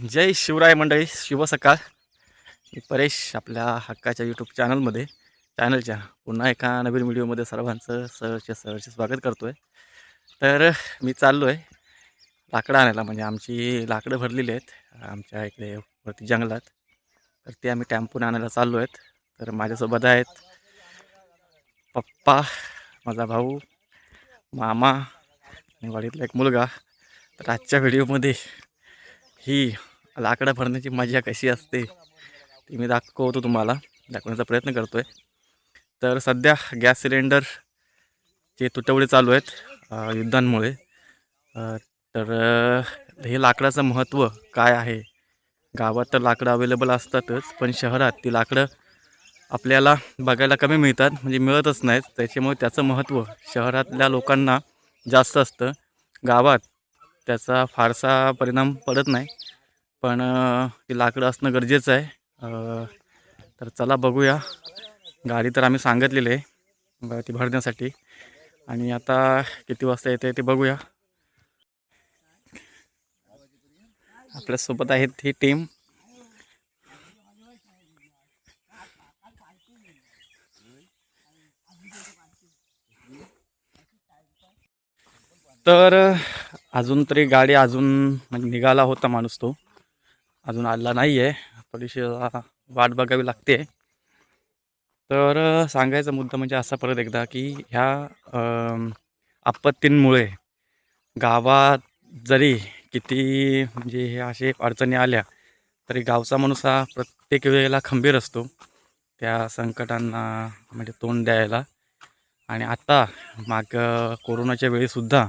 जय शिवराय मंडळी, शुभ सकाळ. मी परेश आपल्या हक्काच्या यूट्यूब चॅनलच्या पुन्हा एका नवीन व्हिडिओमध्ये सर्वांचं सहर्ष स्वागत करतो आहे. तर मी चाललो आहे लाकडं आणायला. म्हणजे आमची लाकडं भरलेली आहेत आमच्या इकडे वरती जंगलात. तर ते आम्ही टेम्पोने आणायला चाललो आहेत. तर माझ्यासोबत आहेत पप्पा, माझा भाऊ, मामा आणि वाडीतला एक मुलगा. तर आजच्या व्हिडिओमध्ये ही लाकडं भरण्याची मजा कशी असते ती मी तुम्हाला दाखवण्याचा प्रयत्न करतो आहे. तर सध्या गॅस सिलेंडरचे तुटवडे चालू आहेत युद्धांमुळे. तर हे लाकडाचं महत्त्व काय आहे? गावात तर लाकडं अवेलेबल असतातच, पण शहरात ती लाकडं आपल्याला बघायला कमी मिळतात, म्हणजे मिळतच नाहीत. त्याच्यामुळे त्याचं महत्त्व शहरातल्या लोकांना जास्त असतं. गावात त्याचा फारसा परिणाम पडत नाही, पण ती लाकडं असणं गरजेचं आहे. तर चला बघूया. गाडी तर आम्ही सांगितलेली आहे ती भरण्यासाठी, आणि आता किती वाजता येते ते बघूया. आपल्यासोबत आहेत ही टीम. तर अजून तरी गाडी म्हणजे निघाला होता माणूस, तो अजून आला नाही आहे. थोडीशी वाट बघावी लागते. तर सांगायचा मुद्दा म्हणजे असा परत एकदा की ह्या आपत्तींमुळे गावात जरी किती म्हणजे हे असे अडचणी आल्या तरी गावचा माणूस हा प्रत्येक वेळेला खंबीर असतो त्या संकटांना म्हणजे तोंड द्यायला. आणि आता कोरोनाच्या वेळीसुद्धा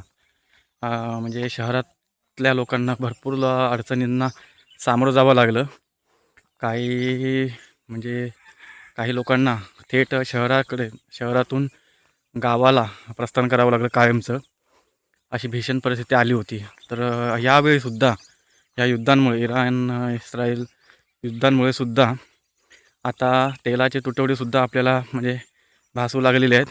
म्हणजे शहरातल्या लोकांना भरपूर अडचणींना सामोरं जावं लागलं. काही लोकांना थेट शहरातून गावाला प्रस्थान करावं लागलं कायमचं. अशी भीषण परिस्थिती आली होती. तर यावेळीसुद्धा या युद्धांमुळे, इस्रायल युद्धांमुळे सुद्धा आता तेलाचे तुटवडेसुद्धा आपल्याला म्हणजे भासू लागलेले आहेत.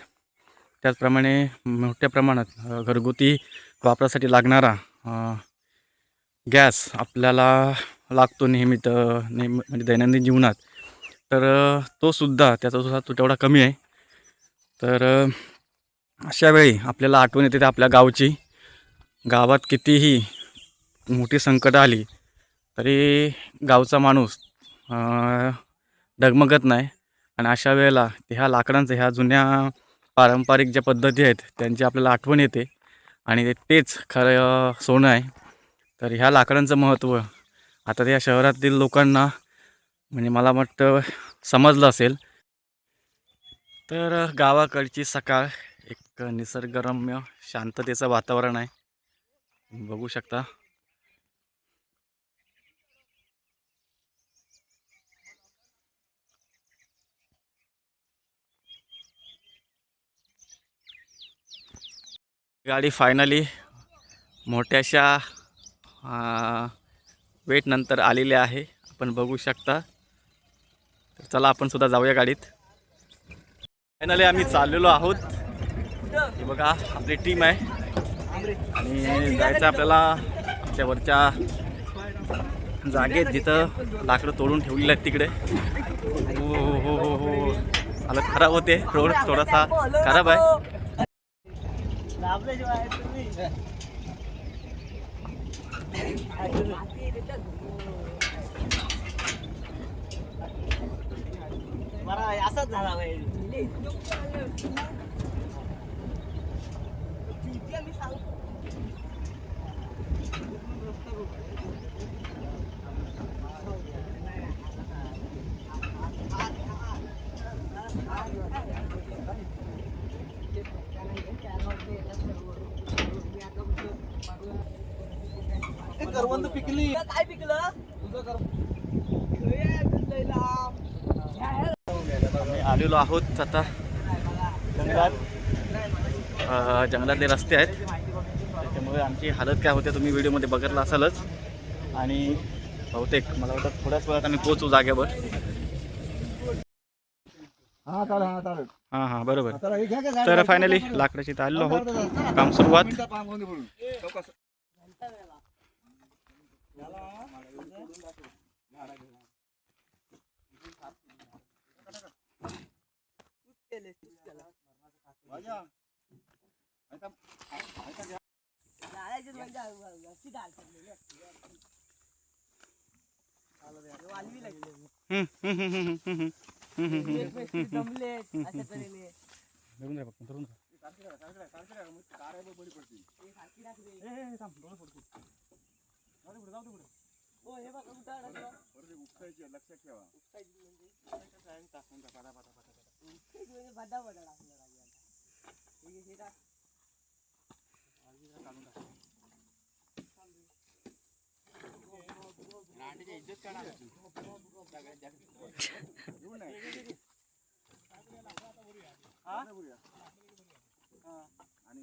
त्याचप्रमाणे मोठ्या प्रमाणात घरगुती वापरासाठी लागणारा गॅस आपल्याला लागतो म्हणजे दैनंदिन जीवनात. तर त्याचासुद्धा तुटवडा कमी आहे. तर अशा वेळी आपल्याला आठवण येते आपल्या गावची. गावात कितीही मोठी संकट आली तरी गावचा माणूस डगमगत नाही. आणि अशा वेळेला ह्या लाकडांचं, ह्या जुन्या पारंपरिक ज्या पद्धती आहेत त्यांची आपल्याला आठवण येते, आणि तेच खरं सोनं आहे. तर ह्या लाकडांचं महत्त्व आता त्या शहरातील लोकांना म्हणजे मला वाटतं समजलं असेल. तर गावाकडची सकाळ, एक निसर्गरम्य शांततेचं वातावरण आहे, बघू शकता. गाडी फायनली मोठ्याशा वेट नंतर आलेली आहे, आपण बघू शकता. तर चला आपण सुद्धा जाऊया गाडीत. फायनली आम्ही चाललेलो आहोत. हे बघा आपली टीम आहे, आणि जायचं आपल्याला आमच्या वरच्या जागेत जिथं लाकडं तोडून ठेवलेलं आहेत तिकडे. हो हालत खराब होते, रोड थोडासा खराब आहे. असाच झाला करवंद पिकली. काय पिकलं? आम्ही आलेलो आहोत आता जंगलात. जंगलातले रस्ते आहेत, त्याच्यामुळे आमची हालत काय होते तुम्ही व्हिडिओमध्ये बघितलं असालच. आणि बहुतेक मला वाटतं थोड्याच वेळात आम्ही पोहोचू जागेवर. हां बरोबर. तर फायनली लाकडाची इथं आलेलो आहोत, काम सुरुवात.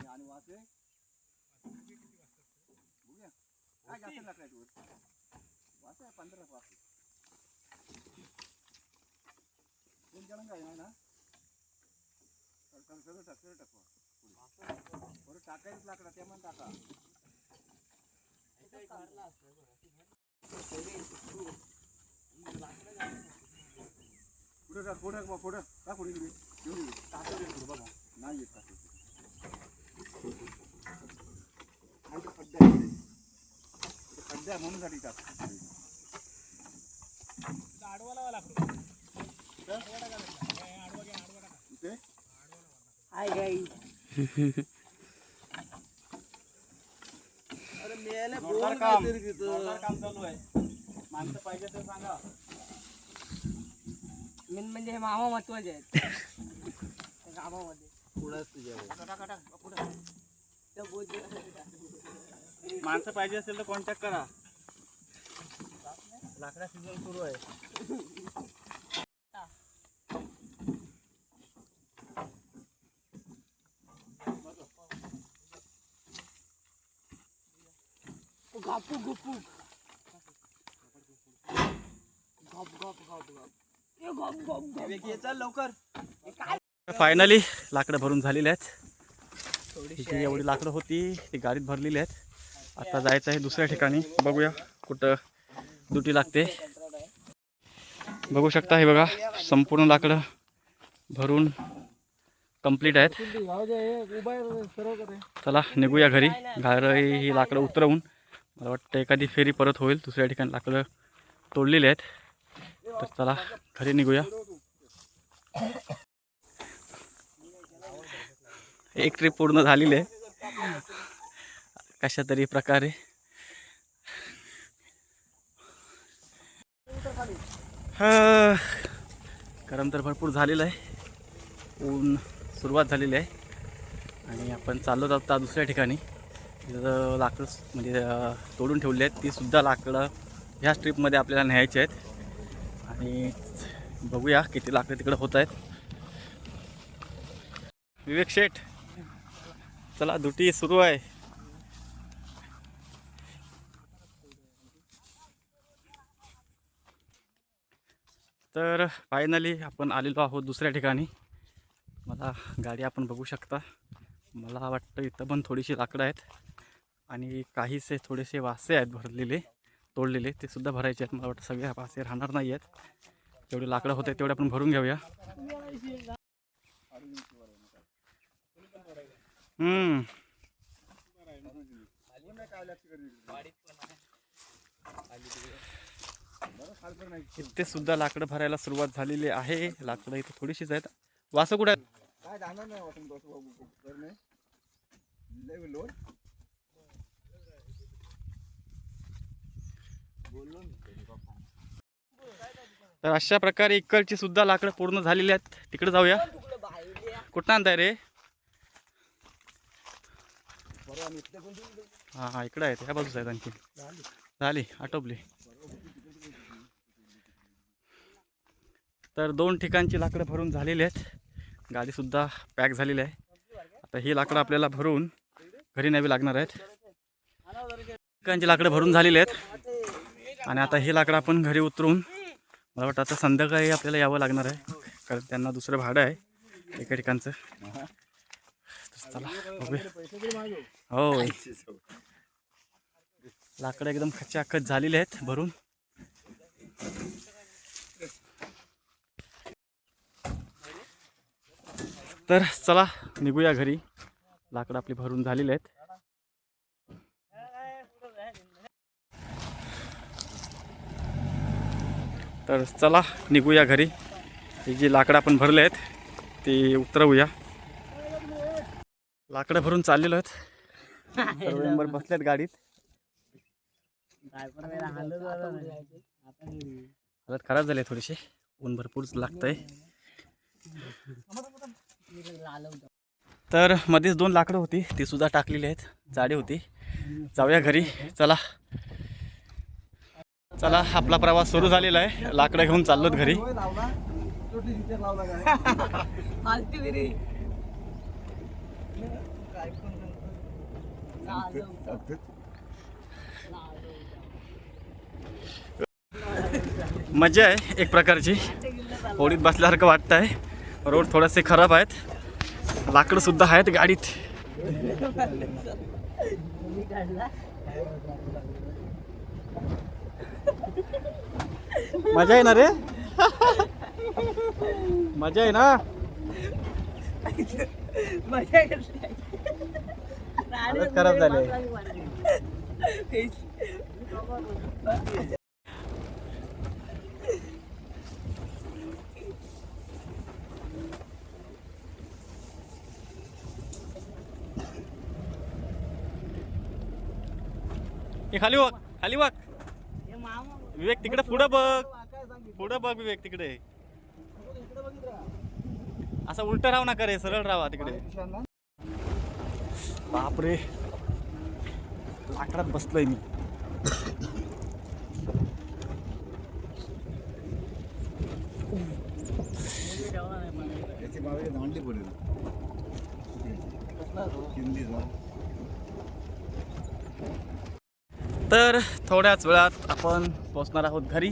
आणि वासे बघूया काय जास्त लागलाय वासे 15 वासे कोण जण काय नाही ना सगळं टाकवा बरं टाकायच लाकडा ते म्हण टाका पुढे पुढे का पुढे गेली घेऊन टाकलं बघा नाही येत खड्डा म्हणून साठी टाक आडवाला लागतो इथे हाय गाईस अरे मेले बोल काम चालू आहे माणसं पाहिजे तर सांगा मेन म्हणजे हे मामा महत्वाचे आहेत गावामध्ये पुढं तुझ्या पुढं माणसं पाहिजे असेल तर कॉन्टॅक्ट करा लाकडा सीझन सुरू आहे लवकर फायनली लाकडं भरून झालेली आहेत ही एवढी लाकडं होती ती गाडीत भरलेली आहेत आता जायचं आहे दुसऱ्या ठिकाणी बघूया कुठं दुटी लागते बघू शकता हे बघा संपूर्ण लाकडं भरून कंप्लीट आहेत चला निघूया घरी घरी ही लाकडं उतरवून मला वाटतं एखादी फेरी परत होईल दुसऱ्या ठिकाणी लाकडं तोडलेली आहेत तर चला घरी निघूया एक ट्रिप पूर्ण झालेली आहे कशा तरी प्रकारे गरम तर भरपूर झालेलं आहे ऊन सुरुवात झालेली आहे आणि आपण चाललो आता दुसऱ्या ठिकाणी तिथं लाकडं म्हणजे तोडून ठेवले आहेत ती सुद्धा लाकडं ह्या ट्रिपमध्ये आपल्याला न्यायची आहेत आणि बघूया किती लाकडं तिकडं होत आहेत विवेक शेठ चला दुटी सुरू आहे तर फायनली आपण आलेलो आहोत दुसऱ्या ठिकाणी मला गाडी आपण बघू शकता मला वाटतं इथं पण थोडीशी लाकडं आहेत आणि काहीसे थोडेसे वासे आहेत भरलेले तोडलेले ते सुद्धा भरायचे आहेत मला वाटतं सगळे वासे राहणार नाही आहेत जेवढे लाकडं होते तेवढे आपण भरून घेऊया इथे सुद्धा लाकडं भरायला सुरुवात झालेली आहे लाकडं इथे थोडीशीच आहेत वासं कुठे आहेत काय जाणार नाही तर अशा प्रकारे इकडची सुद्धा लाकडं पूर्ण झालेली आहेत तिकडे जाऊया कुठं आणताय रे हां हां इकडे आहेत ह्या बाजूच आहेत आणखी झाली आटोपली तर 2 ठिकाणची लाकडं भरून झालेली आहेत गाडीसुद्धा पॅक झालेली आहे आता ही लाकडं आपल्याला भरून घरी न्यावी लागणार आहेत ठिकाणची लाकडं भरून झालेली आहेत आणि आता ही लाकडं आपण घरी उतरून मला वाटतं आता संध्याकाळी आपल्याला यावं लागणार आहे कारण त्यांना दुसरं भाडं आहे एका ठिकाणचं चला हो लाकडं एकदम खचाखच झालेले आहेत भरून तर चला निघूया घरी. लाकडं आपली भरून झालेली आहेत. तर चला निघूया घरी. ही जी लाकडं आपण भरले आहेत ती उतरवूया. लाकडं भरून चाललेलो आहेत. सर्व मेंबर बसलेत गाडीत. हालत खराब झाली आहे थोडीशी. ऊन भरपूर लागतंय. तर मध्येच 2 लाकडं होती ती सुद्धा टाकलेली आहेत. जाडी होती. जाऊया घरी. चला चला आपला प्रवास सुरू झालेला आहे. लाकडं घेऊन चाललोत घरी. मजा आहे एक प्रकारची. होडीत बसल्यासारखं वाटतं आहे. रोड थोडेसे खराब आहेत. लाकडं सुद्धा आहेत गाडीत. मजा आहे ना रे. मजा आहे ना. हालत खराब झाली. खाली बघ खाली बघ विवेक तिकडे पुढं बघ. पुढं बघ विवेक तिकडे. असं उलटं राहू नका रे. सरळ राहा तिकडे. बापरे लाकडात बसलोय मी. तर थोड्याच वेळात आपण पोहोचणार आहोत घरी.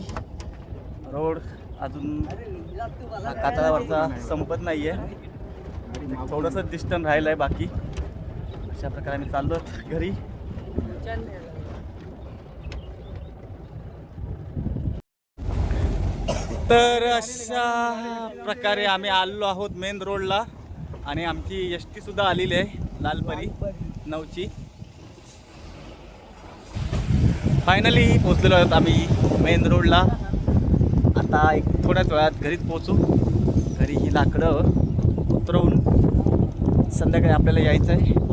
रोड अजून कातळावरचा संपत नाही आहे. थोडंसं डिस्टन्स राहिलं आहे बाकी. अशा प्रकारे आम्ही चाललो आहोत घरी. तर अशा प्रकारे आम्ही आलेलो आहोत मेन रोडला. आणि आमची एसटी सुद्धा आलेली आहे लालपरी 9ची. फायनली पोचलेलो आहोत आम्ही मेन रोडला. आता एक थोड्याच वेळात घरीच पोहोचू. घरी ही लाकडं उतरवून संध्याकाळी आपल्याला यायचं आहे.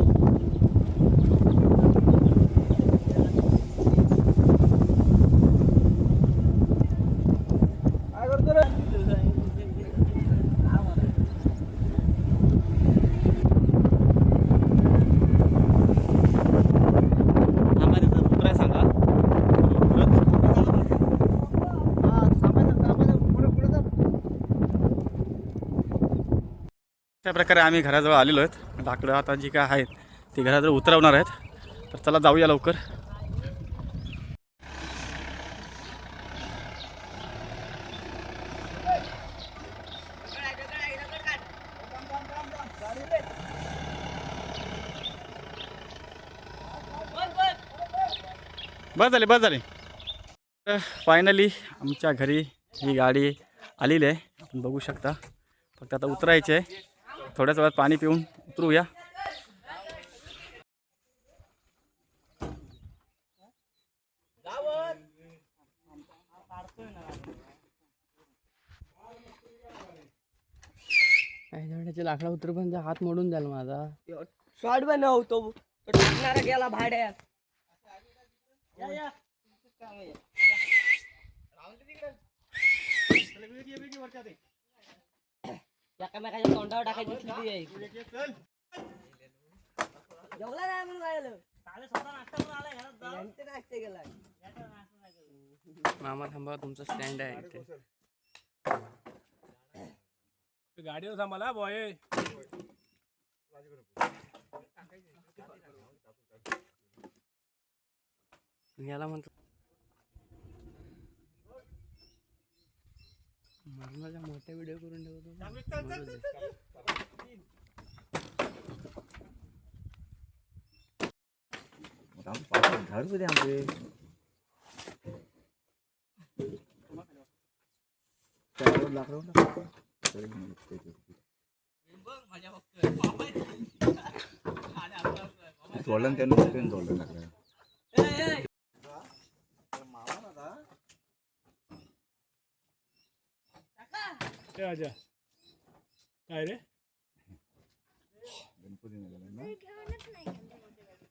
अशा प्रकारे आम्ही घराजवळ आलेलो आहेत. लाकडं आता जी काय आहेत ती घराजवळ उतरवणार आहेत. तर चला जाऊया लवकर. बस झाले. तर फायनली आमच्या घरी ही गाडी आलेली आहे. आपण बघू शकता. फक्त आता उतरायचे आहे. थोड्याच वेळात पाणी पिऊन उतरूया. लाकडा उतर पण हात मोडून जाईल माझा. शॉर्ट बनवतो टाकणारा गेला भाड्यात. एकामेकाच्या तोंडावर टाकायची किती आहे. जेवला नाही म्हणून राहिलं. मामा थांबा तुमचं स्टँड आहे इथे. गाडीवर थांबाला बॉय. याला म्हणतो मरणाच्या मोठ्या व्हिडिओ करून ठेवतो. झाड आमचे तोडलं ना त्यानं तोडलं लागलं. काय रे गणपती नगरला ना?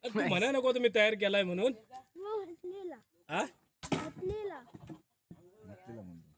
तू म्हणा नको तुम्ही तयार केलाय म्हणून हा नथलीला म्हणतो.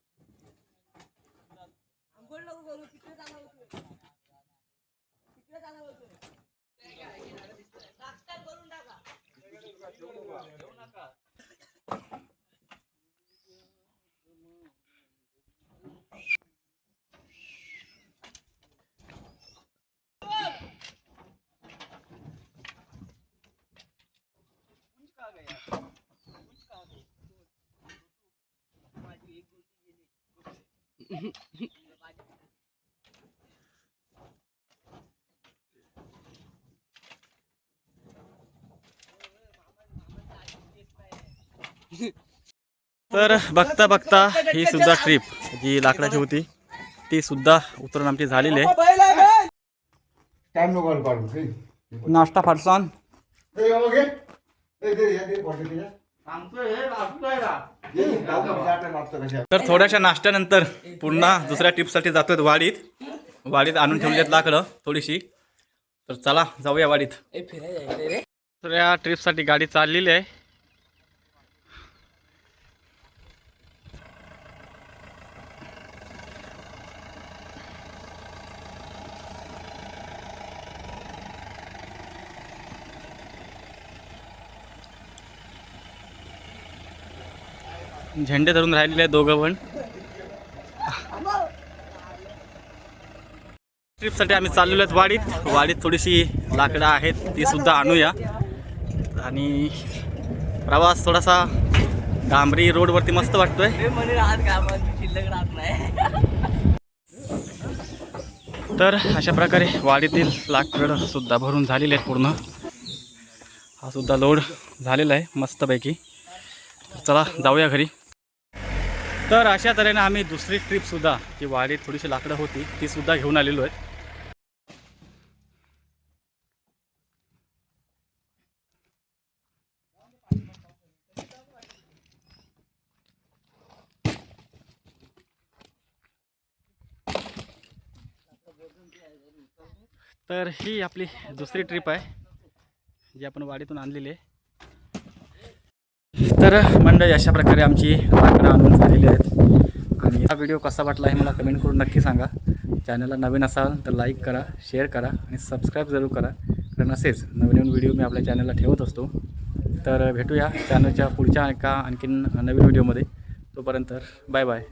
तर बघता बघता ही सुद्धा ट्रिप जी लाकडाची होती ती सुद्धा उतरून आमची झालेली आहे. टाइम नको काढू काही. नाश्ता फारसान ए, बाबा घे. ए, दे, या, दे, पोटे दे, या. दे, दे, लावतो, लावतो कशा. तर थोड्याशा नाश्त्यानंतर पुन्हा दुसऱ्या ट्रिपसाठी जातोय वाडीत आणून ठेवलेत लाकडं थोडीशी. तर चला जाऊया वाडीत. तर या ट्रिपसाठी गाडी चाललेली आहे. झेंडे धरून राहिलेले आहेत दोघं पण. ट्रिपसाठी आम्ही चाललेलो आहेत वाडीत थोडीशी लाकडं आहेत ती सुद्धा आणूया. आणि प्रवास थोडासा डांबरी रोडवरती मस्त वाटतोय. शिल्लक राहत नाही. तर अशा प्रकारे वाडीतील लाकडं सुद्धा भरून झालेले आहेत पूर्ण. हा सुद्धा लोड झालेला आहे मस्तपैकी. चला जाऊया घरी. तर अशा तऱ्हेने आम्ही दुसरी ट्रिपसुद्धा जी वाडीत थोडीशी लाकडं होती ती सुद्धा घेऊन आलेलो आहे. तर ही आपली दुसरी ट्रिप आहे जी आपण वाडीतून आणलेली आहे. तर मंडळी अशा प्रकारे आमची लाकडं आणून झालेली आहेत. आणि हा व्हिडिओ कसा वाटला हे मला कमेंट करून नक्की सांगा. चॅनलला नवीन असाल तर लाईक करा, शेअर करा आणि सबस्क्राईब जरूर करा. कारण असेच नवीन व्हिडिओ मी आपल्या चॅनलला ठेवत असतो. तर भेटूया चॅनलच्या पुढच्या आणखीन नवीन व्हिडिओमध्ये. तोपर्यंत बाय बाय.